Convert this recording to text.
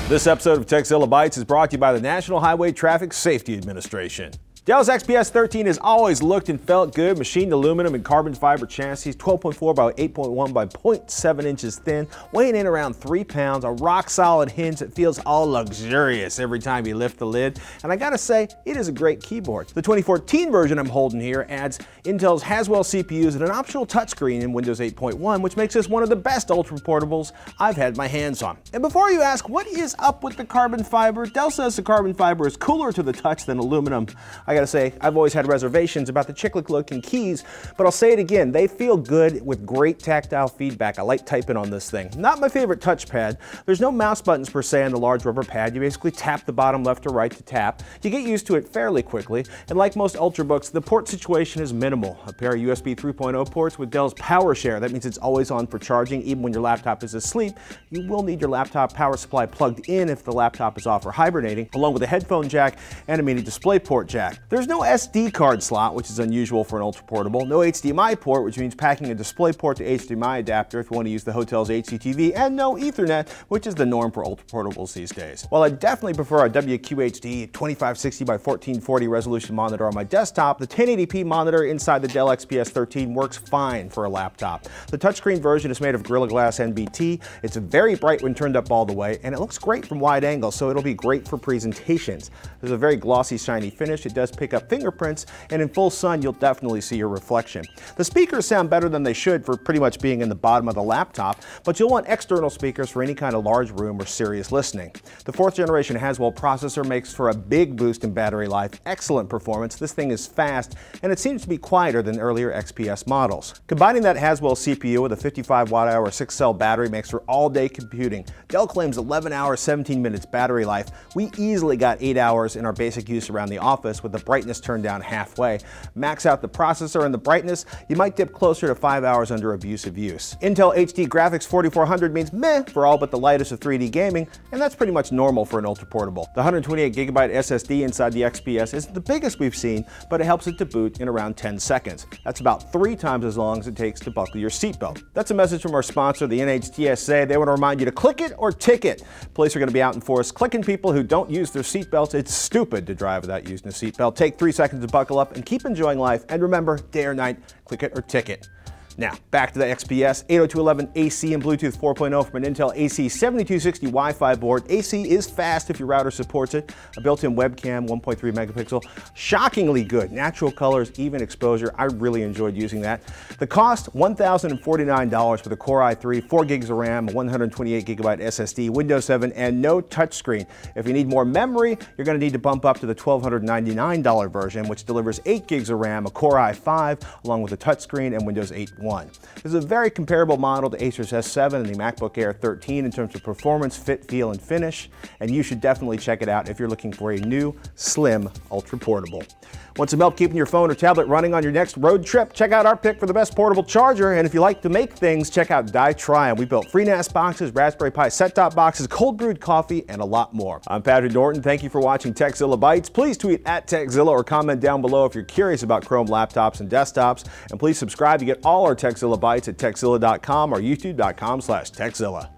This episode of Tekzilla Bytes is brought to you by the National Highway Traffic Safety Administration. Dell's XPS 13 has always looked and felt good. Machined aluminum and carbon fiber chassis, 12.4 by 8.1 by 0.7 inches thin, weighing in around 3 pounds, a rock-solid hinge that feels all luxurious every time you lift the lid. And I gotta say, it is a great keyboard. The 2014 version I'm holding here adds Intel's Haswell CPUs and an optional touchscreen in Windows 8.1, which makes this one of the best ultra-portables I've had my hands on. And before you ask, what is up with the carbon fiber? Dell says the carbon fiber is cooler to the touch than aluminum. I gotta say, I've always had reservations about the chiclet look and keys, but I'll say it again, they feel good with great tactile feedback. I like typing on this thing. Not my favorite touchpad. There's no mouse buttons per se on the large rubber pad. You basically tap the bottom left or right to tap. You get used to it fairly quickly, and like most ultrabooks, the port situation is minimal. A pair of USB 3.0 ports with Dell's power share. That means it's always on for charging, even when your laptop is asleep. You will need your laptop power supply plugged in if the laptop is off or hibernating, along with a headphone jack and a mini display port jack. There's no SD card slot, which is unusual for an ultra portable, no HDMI port, which means packing a display port to HDMI adapter if you want to use the hotel's HDTV, and no Ethernet, which is the norm for ultra portables these days. While I definitely prefer a WQHD 2560 by 1440 resolution monitor on my desktop, the 1080p monitor inside the Dell XPS 13 works fine for a laptop. The touchscreen version is made of Gorilla Glass NBT. It's very bright when turned up all the way, and it looks great from wide angles, so it'll be great for presentations. There's a very glossy, shiny finish. It does pick up fingerprints, and in full sun you'll definitely see your reflection. The speakers sound better than they should for pretty much being in the bottom of the laptop, but you'll want external speakers for any kind of large room or serious listening. The 4th generation Haswell processor makes for a big boost in battery life, excellent performance. This thing is fast, and it seems to be quieter than earlier XPS models. Combining that Haswell CPU with a 55 watt-hour 6-cell battery makes for all-day computing. Dell claims 11 hours, 17 minutes battery life. We easily got 8 hours in our basic use around the office with the brightness turned down halfway. Max out the processor and the brightness, you might dip closer to 5 hours under abusive use. Intel HD Graphics 4400 means meh for all but the lightest of 3D gaming, and that's pretty much normal for an ultra portable. The 128GB SSD inside the XPS isn't the biggest we've seen, but it helps it to boot in around 10 seconds. That's about 3 times as long as it takes to buckle your seatbelt. That's a message from our sponsor, the NHTSA. They want to remind you to click it or ticket. Police are going to be out in force clicking people who don't use their seatbelts. It's stupid to drive without using a seatbelt. Take 3 seconds to buckle up and keep enjoying life. And remember, day or night, click it or ticket. Now, back to the XPS, 802.11 AC and Bluetooth 4.0 from an Intel AC7260 Wi-Fi board. AC is fast if your router supports it. A built-in webcam, 1.3 megapixel. Shockingly good. Natural colors, even exposure. I really enjoyed using that. The cost, $1,049 for the Core i3, 4 gigs of RAM, 128GB SSD, Windows 7, and no touchscreen. If you need more memory, you're going to need to bump up to the $1,299 version, which delivers 8 gigs of RAM, a Core i5, along with a touchscreen and Windows 8.1. This is a very comparable model to Acer's S7 and the MacBook Air 13 in terms of performance, fit, feel, and finish, and you should definitely check it out if you're looking for a new, slim, ultra portable. Want some help keeping your phone or tablet running on your next road trip? Check out our pick for the best portable charger, and if you like to make things, check out Try 'Em. We built FreeNAS boxes, Raspberry Pi set-top boxes, cold brewed coffee, and a lot more. I'm Patrick Norton. Thank you for watching Tekzilla Bytes. Please tweet at Tekzilla or comment down below if you're curious about Chrome laptops and desktops, and please subscribe to get all our Tekzilla Bytes at Tekzilla.com or YouTube.com/Tekzilla.